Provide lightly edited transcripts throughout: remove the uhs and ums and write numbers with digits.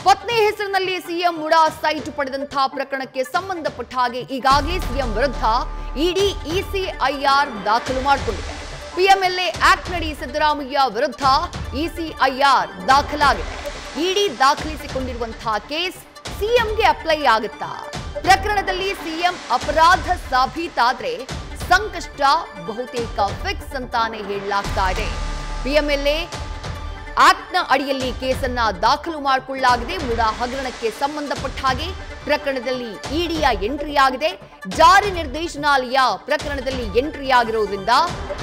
ಪತ್ನಿ ಹೆಸರಿನಲ್ಲಿ CM MUDA site ಪಡೆದಂತಹ ಪ್ರಕರಣಕ್ಕೆ ಸಂಬಂಧಪಟ್ಟ ಹಾಗೆ ಈಗಾಗಲೇ ಸಿಎಂ ವಿರುದ್ಧ ಇಡಿ ಇಸಿಐಆರ್ ದಾಖಲು ಮಾಡಿಕೊಂಡಿದೆ. ಪಿಎಂಎಲ್ಎ ಆಕ್ಟ್ ನಡಿ ಸಿದ್ದರಾಮಯ್ಯ ವಿರುದ್ಧ ಇಸಿಐಆರ್ ದಾಖಲಾಗಿದೆ. ಇಡಿ ದಾಖಲಿಸಿಕೊಂಡಿರುವಂತಹ ಕೇಸ್ ಸಿಎಂಗೆ ಅಪ್ಲೈ ಆಗುತ್ತಾ? ಪ್ರಕರಣದಲ್ಲಿ ಸಿಎಂ ಅಪರಾಧ ಸಾಬೀತಾದ್ರೆ ಸಂಕಷ್ಟ ಬಹುತೇಕ ಫಿಕ್ಸ್ ಅಂತಾನೆ ಹೇಳಲಾಗ್ತಾ ಇದೆ. ಪಿಎಂಎಲ್ಎ ಆಕ್ಟ್ನ ಅಡಿಯಲ್ಲಿ ಕೇಸನ್ನ ದಾಖಲು ಮಾಡಿಕೊಳ್ಳಲಾಗಿದೆ. ಮುಡಾ ಹಗರಣಕ್ಕೆ ಸಂಬಂಧಪಟ್ಟ ಹಾಗೆ ಪ್ರಕರಣದಲ್ಲಿ ಇಡಿಯ ಎಂಟ್ರಿ ಆಗಿದೆ. ಜಾರಿ ನಿರ್ದೇಶನಾಲಯ ಪ್ರಕರಣದಲ್ಲಿ ಎಂಟ್ರಿ ಆಗಿರೋದ್ರಿಂದ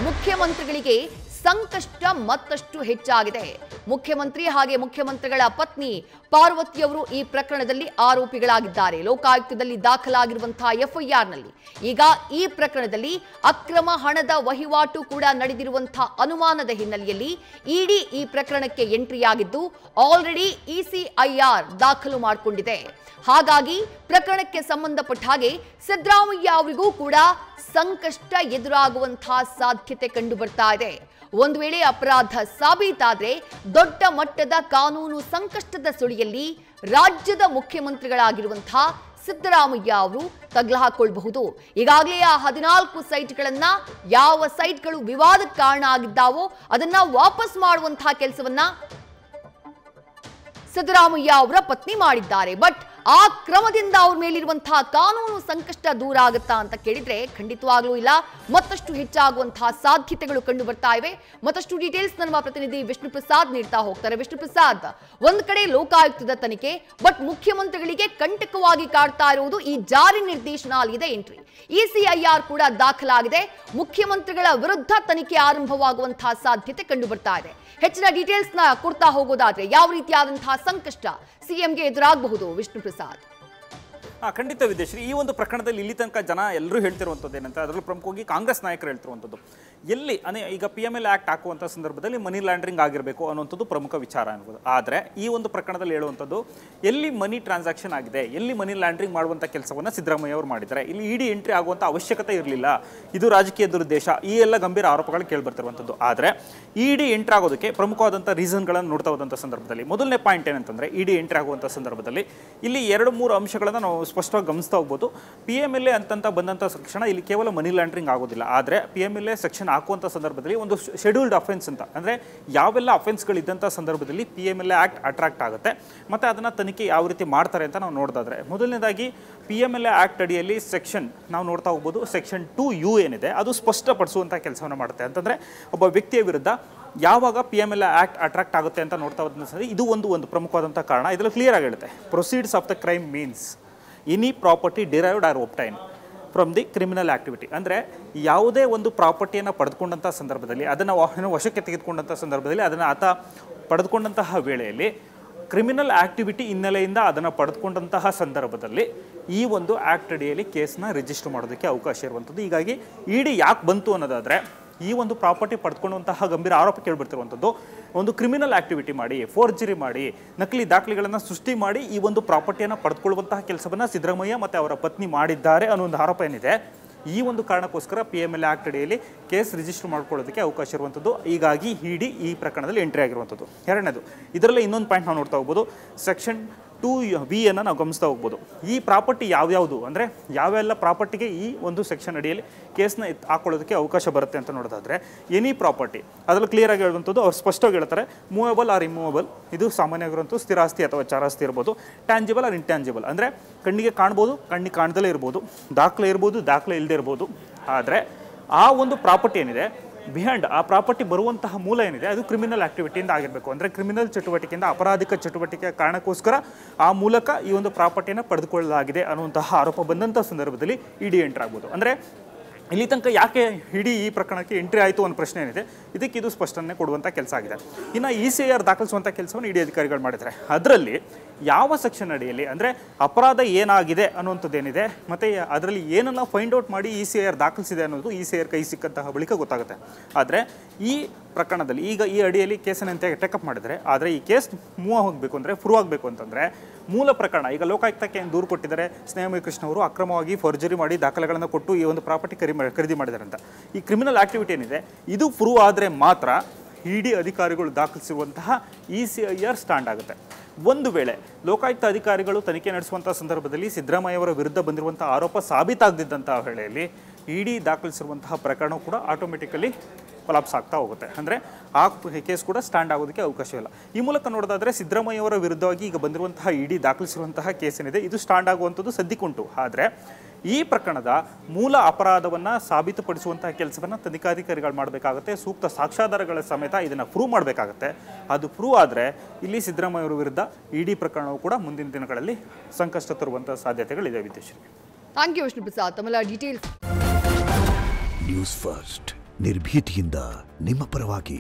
ಮುಖ್ಯಮಂತ್ರಿಗಳಿಗೆ ಸಂಕಷ್ಟ ಮತ್ತಷ್ಟು ಹೆಚ್ಚಾಗಿದೆ. ಮುಖ್ಯಮಂತ್ರಿ ಹಾಗೆ ಮುಖ್ಯಮಂತ್ರಿಗಳ ಪತ್ನಿ ಪಾರ್ವತಿಯವರು ಈ ಪ್ರಕರಣದಲ್ಲಿ ಆರೋಪಿಗಳಾಗಿದ್ದಾರೆ. ಲೋಕಾಯುಕ್ತದಲ್ಲಿ ದಾಖಲಾಗಿರುವಂತಹ ಎಫ್ಐಆರ್ನಲ್ಲಿ ಈಗ ಈ ಪ್ರಕರಣದಲ್ಲಿ ಅಕ್ರಮ ಹಣದ ವಹಿವಾಟು ಕೂಡ ನಡೆದಿರುವಂತಹ ಅನುಮಾನದ ಹಿನ್ನೆಲೆಯಲ್ಲಿ ಇಡಿ ಈ ಪ್ರಕರಣಕ್ಕೆ ಎಂಟ್ರಿ ಆಗಿದ್ದು ಆಲ್ರೆಡಿ ಇಸಿಐಆರ್ ದಾಖಲು ಮಾಡಿಕೊಂಡಿದೆ. ಹಾಗಾಗಿ ಪ್ರಕರಣಕ್ಕೆ ಸಂಬಂಧಪಟ್ಟ ಹಾಗೆ ಸಿದ್ದರಾಮಯ್ಯ ಅವರಿಗೂ ಕೂಡ ಸಂಕಷ್ಟ ಎದುರಾಗುವಂತಹ ಸಾಧ್ಯತೆ ಕಂಡು ಬರ್ತಾ ಇದೆ. ಒಂದು ವೇಳೆ ಅಪರಾಧ ಸಾಬೀತಾದ್ರೆ ದೊಡ್ಡ ಮಟ್ಟದ ಕಾನೂನು ಸಂಕಷ್ಟದ ಸುಳಿಯಲ್ಲಿ ರಾಜ್ಯದ ಮುಖ್ಯಮಂತ್ರಿಗಳಾಗಿರುವಂತಹ ಸಿದ್ದರಾಮಯ್ಯ ಅವರು ತಗಲು ಹಾಕೊಳ್ಳಬಹುದು. ಈಗಾಗಲೇ ಆ 14 ಸೈಟ್ಗಳನ್ನ ಯಾವ ಸೈಟ್ಗಳು ವಿವಾದಕ್ಕೆ ಕಾರಣ ಆಗಿದ್ದಾವೋ ಅದನ್ನ ವಾಪಸ್ ಮಾಡುವಂತಹ ಕೆಲಸವನ್ನ ಸಿದ್ದರಾಮಯ್ಯ ಅವರ ಪತ್ನಿ ಮಾಡಿದ್ದಾರೆ. ಬಟ್ ಆ ಕ್ರಮದಿಂದ ಅವ್ರ ಮೇಲಿರುವಂತಹ ಕಾನೂನು ಸಂಕಷ್ಟ ದೂರ ಆಗುತ್ತಾ ಅಂತ ಕೇಳಿದ್ರೆ ಖಂಡಿತವಾಗ್ಲೂ ಇಲ್ಲ. ಮತ್ತಷ್ಟು ಹೆಚ್ಚಾಗುವಂತಹ ಸಾಧ್ಯತೆಗಳು ಕಂಡು ಬರ್ತಾ ಇವೆ. ಮತ್ತಷ್ಟು ಡೀಟೇಲ್ಸ್ ನಮ್ಮ ಪ್ರತಿನಿಧಿ ವಿಷ್ಣು ಪ್ರಸಾದ್ ನೀಡ್ತಾ ಹೋಗ್ತಾರೆ. ವಿಷ್ಣು ಪ್ರಸಾದ್, ಒಂದ್ ಕಡೆ ಲೋಕಾಯುಕ್ತದ ತನಿಖೆ, ಬಟ್ ಮುಖ್ಯಮಂತ್ರಿಗಳಿಗೆ ಕಂಟಕವಾಗಿ ಕಾಡ್ತಾ ಇರುವುದು ಈ ಜಾರಿ ನಿರ್ದೇಶನಾಲಯದ ಎಂಟ್ರಿ. ಇಸಿಐಆರ್ ಕೂಡ ದಾಖಲಾಗಿದೆ. ಮುಖ್ಯಮಂತ್ರಿಗಳ ವಿರುದ್ಧ ತನಿಖೆ ಆರಂಭವಾಗುವಂತಹ ಸಾಧ್ಯತೆ ಕಂಡು ಬರ್ತಾ ಇದೆ. ಹೆಚ್ಚಿನ ಡೀಟೇಲ್ಸ್ ನ ಕೊಡ್ತಾ ಹೋಗೋದಾದ್ರೆ ಯಾವ ರೀತಿಯಾದಂತಹ ಸಂಕಷ್ಟ ಸಿಎಂಗೆ ಎದುರಾಗಬಹುದು ವಿಷ್ಣು ಪ್ರಸಾದ್? ಖಂಡಿತ ವಿದೇಶಿ, ಈ ಒಂದು ಪ್ರಕರಣದಲ್ಲಿ ಇಲ್ಲಿ ತನಕ ಜನ ಎಲ್ಲರೂ ಹೇಳ್ತಿರುವಂಥದ್ದು ಏನಂತ, ಅದರಲ್ಲೂ ಪ್ರಮುಖವಾಗಿ ಕಾಂಗ್ರೆಸ್ ನಾಯಕರು ಹೇಳ್ತಿರುವಂಥದ್ದು ಎಲ್ಲಿ ಈಗ PML ಆಕ್ಟ್ ಹಾಕುವಂಥ ಸಂದರ್ಭದಲ್ಲಿ ಮನಿ ಲ್ಯಾಂಡ್ರಿಂಗ್ ಆಗಿರಬೇಕು ಅನ್ನುವಂಥದ್ದು ಪ್ರಮುಖ ವಿಚಾರ ಅನ್ಬೋದು. ಆದರೆ ಈ ಒಂದು ಪ್ರಕರಣದಲ್ಲಿ ಹೇಳುವಂಥದ್ದು ಎಲ್ಲಿ ಮನಿ ಟ್ರಾನ್ಸಾಕ್ಷನ್ ಆಗಿದೆ, ಎಲ್ಲಿ ಮನಿ ಲ್ಯಾಂಡ್ರಿಂಗ್ ಮಾಡುವಂಥ ಕೆಲಸವನ್ನು ಸಿದ್ದರಾಮಯ್ಯ ಅವರು ಮಾಡಿದ್ದಾರೆ. ಇಲ್ಲಿ ಇಡಿ ಎಂಟ್ರಿ ಆಗುವಂಥ ಅವಶ್ಯಕತೆ ಇರಲಿಲ್ಲ, ಇದು ರಾಜಕೀಯ ದುರುದ್ದೇಶ, ಈ ಎಲ್ಲ ಗಂಭೀರ ಆರೋಪಗಳು ಕೇಳಿಬರ್ತಿರುವಂಥದ್ದು. ಆದರೆ ಇಡಿ ಎಂಟ್ರಿ ಆಗೋದಕ್ಕೆ ಪ್ರಮುಖವಾದಂಥ ರೀಸನ್ಗಳನ್ನು ನೋಡ್ತಾ ಹೋದಂಥ ಸಂದರ್ಭದಲ್ಲಿ ಮೊದಲನೇ ಪಾಯಿಂಟ್ ಏನಂತಂದರೆ, ಇಡಿ ಎಂಟ್ರಿ ಆಗುವಂಥ ಸಂದರ್ಭದಲ್ಲಿ ಇಲ್ಲಿ 2-3 ಅಂಶಗಳನ್ನು ನಾವು ಸ್ಪಷ್ಟವಾಗಿ ಗಮನಿಸ್ತಾ ಹೋಗ್ಬೋದು. PMLA ಅಂತಂತ ಬಂದಂಥ ತಕ್ಷಣ ಇಲ್ಲಿ ಕೇವಲ ಮನಿ ಲ್ಯಾಂಡ್ರಿಂಗ್ ಆಗೋದಿಲ್ಲ. ಆದರೆ PMLA ಸೆಕ್ಷನ್ ಹಾಕುವಂಥ ಸಂದರ್ಭದಲ್ಲಿ ಒಂದು ಶೆಡ್ಯೂಲ್ಡ್ ಅಫೆನ್ಸ್ ಅಂತ, ಅಂದರೆ ಯಾವೆಲ್ಲ ಅಫೆನ್ಸ್ಗಳಿದ್ದಂಥ ಸಂದರ್ಭದಲ್ಲಿ PMLA ಆಕ್ಟ್ ಅಟ್ರಾಕ್ಟ್ ಆಗುತ್ತೆ ಮತ್ತು ಅದನ್ನು ತನಿಖೆ ಯಾವ ರೀತಿ ಮಾಡ್ತಾರೆ ಅಂತ ನಾವು ನೋಡೋದಾದ್ರೆ, ಮೊದಲನೇದಾಗಿ PMLA ಆಕ್ಟ್ ಅಡಿಯಲ್ಲಿ ಸೆಕ್ಷನ್ ನಾವು ನೋಡ್ತಾ ಹೋಗ್ಬೋದು. ಸೆಕ್ಷನ್ 2U ಏನಿದೆ ಅದು ಸ್ಪಷ್ಟಪಡಿಸುವಂಥ ಕೆಲಸವನ್ನು ಮಾಡುತ್ತೆ. ಅಂತಂದರೆ ಒಬ್ಬ ವ್ಯಕ್ತಿಯ ವಿರುದ್ಧ ಯಾವಾಗ PMLA ಆಕ್ಟ್ ಅಟ್ರಾಕ್ಟ್ ಆಗುತ್ತೆ ಅಂತ ನೋಡ್ತಾ ಹೋದ ಇದು ಒಂದು ಪ್ರಮುಖವಾದಂಥ ಕಾರಣ. ಇದರಲ್ಲಿ ಕ್ಲಿಯರ್ ಆಗಿ ಹೇಳುತ್ತೆ, proceeds of the crime means any property derived or obtain from the criminal activity. ಅಂದರೆ ಯಾವುದೇ ಒಂದು ಪ್ರಾಪರ್ಟಿಯನ್ನು ಪಡೆದುಕೊಂಡಂಥ ಸಂದರ್ಭದಲ್ಲಿ, ಅದನ್ನು ವಶಕ್ಕೆ ತೆಗೆದುಕೊಂಡಂಥ ಸಂದರ್ಭದಲ್ಲಿ, ಅದನ್ನು ಆತ ಪಡೆದುಕೊಂಡಂತಹ ವೇಳೆಯಲ್ಲಿ ಕ್ರಿಮಿನಲ್ ಆಕ್ಟಿವಿಟಿ ಹಿನ್ನೆಲೆಯಿಂದ ಅದನ್ನು ಪಡೆದುಕೊಂಡಂತಹ ಸಂದರ್ಭದಲ್ಲಿ ಈ ಒಂದು ಆ್ಯಕ್ಟ್ ಅಡಿಯಲ್ಲಿ ಕೇಸನ್ನ ರಿಜಿಸ್ಟರ್ ಮಾಡೋದಕ್ಕೆ ಅವಕಾಶ ಇರುವಂಥದ್ದು. ಹೀಗಾಗಿ ಇಡಿ ಯಾಕೆ ಬಂತು ಅನ್ನೋದಾದರೆ, ಈ ಒಂದು ಪ್ರಾಪರ್ಟಿ ಪಡೆದುಕೊಳ್ಳುವಂತಹ ಗಂಭೀರ ಆರೋಪ ಕೇಳಿಬಿಡ್ತಿರುವಂಥದ್ದು, ಒಂದು ಕ್ರಿಮಿನಲ್ ಆಕ್ಟಿವಿಟಿ ಮಾಡಿ, ಫೋರ್ಜರಿ ಮಾಡಿ, ನಕಲಿ ದಾಖಲೆಗಳನ್ನು ಸೃಷ್ಟಿ ಮಾಡಿ ಈ ಒಂದು ಪ್ರಾಪರ್ಟಿಯನ್ನು ಪಡೆದುಕೊಳ್ಳುವಂತಹ ಕೆಲಸವನ್ನು ಸಿದ್ದರಾಮಯ್ಯ ಮತ್ತು ಅವರ ಪತ್ನಿ ಮಾಡಿದ್ದಾರೆ ಅನ್ನೋ ಒಂದು ಆರೋಪ ಏನಿದೆ. ಈ ಒಂದು ಕಾರಣಕ್ಕೋಸ್ಕರ PMLA ಆಕ್ಟ್ ಅಡಿಯಲ್ಲಿ ಕೇಸ್ ರಿಜಿಸ್ಟರ್ ಮಾಡ್ಕೊಳ್ಳೋದಕ್ಕೆ ಅವಕಾಶ ಇರುವಂಥದ್ದು. ಹೀಗಾಗಿ ಇಡಿ ಈ ಪ್ರಕರಣದಲ್ಲಿ ಎಂಟ್ರಿ ಆಗಿರುವಂಥದ್ದು. ಎರಡನೇದು, ಇದರಲ್ಲಿ ಇನ್ನೊಂದು ಪಾಯಿಂಟ್ ನಾವು ನೋಡ್ತಾ ಹೋಗ್ಬೋದು. ಸೆಕ್ಷನ್ 2V ನಾವು ಗಮನಿಸ್ತಾ ಹೋಗ್ಬೋದು. ಈ ಪ್ರಾಪರ್ಟಿ ಯಾವ್ಯಾವುದು ಅಂದರೆ ಯಾವೆಲ್ಲ ಪ್ರಾಪರ್ಟಿಗೆ ಈ ಒಂದು ಸೆಕ್ಷನ್ ಅಡಿಯಲ್ಲಿ ಕೇಸ್ನ ಹಾಕೊಳ್ಳೋದಕ್ಕೆ ಅವಕಾಶ ಬರುತ್ತೆ ಅಂತ ನೋಡೋದಾದರೆ, ಎನಿ ಪ್ರಾಪರ್ಟಿ, ಅದರಲ್ಲಿ ಕ್ಲಿಯರ್ ಆಗಿ ಹೇಳುವಂಥದ್ದು, ಅವ್ರು ಸ್ಪಷ್ಟವಾಗಿ ಹೇಳ್ತಾರೆ, ಮೂವೇಬಲ್ ಆರ್ ಇಮ್ಮೂವೇಬಲ್, ಇದು ಸಾಮಾನ್ಯವಾಗಿರುವಂಥ ಸ್ಥಿರಾಸ್ತಿ ಅಥವಾ ಚಾರಾಸ್ತಿ ಇರ್ಬೋದು. ಟ್ಯಾಂಜಿಬಲ್ ಆರ್ ಇಂಟ್ಯಾಂಜಿಬಲ್, ಅಂದರೆ ಕಣ್ಣಿಗೆ ಕಾಣ್ಬೋದು, ಕಣ್ಣಿಗೆ ಕಾಣ್ದಲೇ ಇರ್ಬೋದು, ದಾಖಲೆ ಇರ್ಬೋದು, ದಾಖಲೆ ಇಲ್ಲದೆ ಇರ್ಬೋದು. ಆದರೆ ಆ ಒಂದು ಪ್ರಾಪರ್ಟಿ ಏನಿದೆ, ಬಿಹೈಂಡ್ ಆ ಪ್ರಾಪರ್ಟಿ ಬರುವಂತಹ ಮೂಲ ಏನಿದೆ ಅದು ಕ್ರಿಮಿನಲ್ ಆಕ್ಟಿವಿಟಿಯಿಂದ ಆಗಿರಬೇಕು. ಅಂದರೆ ಕ್ರಿಮಿನಲ್ ಚಟುವಟಿಕೆಯಿಂದ, ಅಪರಾಧಿಕ ಚಟುವಟಿಕೆಯ ಕಾರಣಕ್ಕೋಸ್ಕರ ಆ ಮೂಲಕ ಈ ಒಂದು ಪ್ರಾಪರ್ಟಿಯನ್ನು ಪಡೆದುಕೊಳ್ಳಲಾಗಿದೆ ಅನ್ನುವಂತಹ ಆರೋಪ ಬಂದಂಥ ಸಂದರ್ಭದಲ್ಲಿ ಇಡಿ ಎಂಟ್ರಿ ಆಗ್ಬೋದು. ಅಂದರೆ ಇಲ್ಲಿ ತನಕ ಯಾಕೆ ಇಡೀ ಈ ಪ್ರಕರಣಕ್ಕೆ ಎಂಟ್ರಿ ಆಯಿತು ಅನ್ನೋ ಪ್ರಶ್ನೆ ಏನಿದೆ, ಇದಕ್ಕೆ ಇದು ಸ್ಪಷ್ಟನೆ ಕೊಡುವಂಥ ಕೆಲಸ ಆಗಿದೆ. ಇನ್ನು ICIR ದಾಖಲಿಸುವಂಥ ಕೆಲಸವನ್ನು ಇಡಿ ಅಧಿಕಾರಿಗಳು ಮಾಡಿದ್ದಾರೆ. ಅದರಲ್ಲಿ ಯಾವ ಸೆಕ್ಷನ್ ಅಡಿಯಲ್ಲಿ, ಅಂದರೆ ಅಪರಾಧ ಏನಾಗಿದೆ ಅನ್ನುವಂಥದ್ದು ಏನಿದೆ ಮತ್ತು ಅದರಲ್ಲಿ ಏನನ್ನು ಫೈಂಡ್ ಔಟ್ ಮಾಡಿ ICIR ದಾಖಲಿಸಿದೆ ಅನ್ನೋದು ICIR ಕೈ ಸಿಕ್ಕಂತಹ ಬಳಿಕ ಗೊತ್ತಾಗುತ್ತೆ. ಆದರೆ ಈ ಪ್ರಕರಣದಲ್ಲಿ ಈಗ ಈ ಅಡಿಯಲ್ಲಿ ಕೇಸನ್ನು ಟೇಕಪ್ ಮಾಡಿದರೆ, ಆದರೆ ಈ ಕೇಸ್ ಮೂವ್ ಆಗಬೇಕು ಅಂದರೆ, ಪ್ರೂವ್ ಆಗಬೇಕು ಅಂತಂದರೆ ಮೂಲ ಪ್ರಕರಣ ಈಗ ಲೋಕಾಯುಕ್ತಕ್ಕೆ ದೂರು ಕೊಟ್ಟಿದ್ದಾರೆ ಸ್ನೇಹಮಯಿ ಕೃಷ್ಣ ಅವರು, ಅಕ್ರಮವಾಗಿ ಫೋರ್ಜರಿ ಮಾಡಿ ದಾಖಲೆಗಳನ್ನು ಕೊಟ್ಟು ಈ ಒಂದು ಪ್ರಾಪರ್ಟಿ ಖರೀದಿ ಮಾಡಿದ್ದಾರೆ ಅಂತ. ಈ ಕ್ರಿಮಿನಲ್ ಆಕ್ಟಿವಿಟಿ ಏನಿದೆ ಇದು ಪ್ರೂವ್ ಆದರೆ ಮಾತ್ರ ಇಡಿ ಅಧಿಕಾರಿಗಳು ದಾಖಲಿಸಿರುವಂತಹ ICIR ಸ್ಟ್ಯಾಂಡ್ ಆಗುತ್ತೆ. ಒಂದು ವೇಳೆ ಲೋಕಾಯುಕ್ತ ಅಧಿಕಾರಿಗಳು ತನಿಖೆ ನಡೆಸುವಂಥ ಸಂದರ್ಭದಲ್ಲಿ ಸಿದ್ದರಾಮಯ್ಯ ಅವರ ವಿರುದ್ಧ ಬಂದಿರುವಂಥ ಆರೋಪ ಸಾಬೀತಾಗದಿದ್ದಂತಹ ವೇಳೆಯಲ್ಲಿ ಇಡಿ ದಾಖಲಿಸಿರುವಂತಹ ಪ್ರಕರಣ ಕೂಡ ಆಟೋಮೆಟಿಕಲಿ ಕೊಲಾಪ್ಸ್ ಆಗ್ತಾ ಹೋಗುತ್ತೆ. ಅಂದರೆ ಆ ಕೇಸ್ ಕೂಡ ಸ್ಟ್ಯಾಂಡ್ ಆಗೋದಕ್ಕೆ ಅವಕಾಶವಿಲ್ಲ. ಈ ಮೂಲಕ ನೋಡೋದಾದರೆ ಸಿದ್ದರಾಮಯ್ಯ ಅವರ ವಿರುದ್ಧವಾಗಿ ಈಗ ಬಂದಿರುವಂತಹ ಇಡಿ ದಾಖಲಿಸಿರುವಂತಹ ಕೇಸ್ ಏನಿದೆ ಇದು ಸ್ಟ್ಯಾಂಡ್ ಆಗುವಂಥದ್ದು ಸದ್ಯಕ್ಕುಂಟು. ಆದರೆ ಈ ಪ್ರಕರಣದ ಮೂಲ ಅಪರಾಧವನ್ನು ಸಾಬೀತುಪಡಿಸುವಂತಹ ಕೆಲಸವನ್ನು ತನಿಖಾಧಿಕಾರಿಗಳು ಮಾಡಬೇಕಾಗುತ್ತೆ. ಸೂಕ್ತ ಸಾಕ್ಷ್ಯಾಧಾರಗಳ ಸಮೇತ ಇದನ್ನು ಪ್ರೂವ್ ಮಾಡಬೇಕಾಗುತ್ತೆ. ಅದು ಪ್ರೂವ್ ಆದರೆ ಇಲ್ಲಿ ಸಿದ್ದರಾಮಯ್ಯ ಅವರ ವಿರುದ್ಧ ಇಡಿ ಪ್ರಕರಣವು ಕೂಡ ಮುಂದಿನ ದಿನಗಳಲ್ಲಿ ಸಂಕಷ್ಟ ತರುವಂತಹ ಸಾಧ್ಯತೆಗಳಿದೆ. Vidyashree, thank you Vishnu Prasad. ತಮ್ಮೆಲ್ಲ ಡೀಟೇಲ್ಸ್. ನ್ಯೂಸ್ ಫಸ್ಟ್ ನಿರ್ಭೀತಿಯಿಂದ ನಿಮ್ಮ ಪರವಾಗಿ.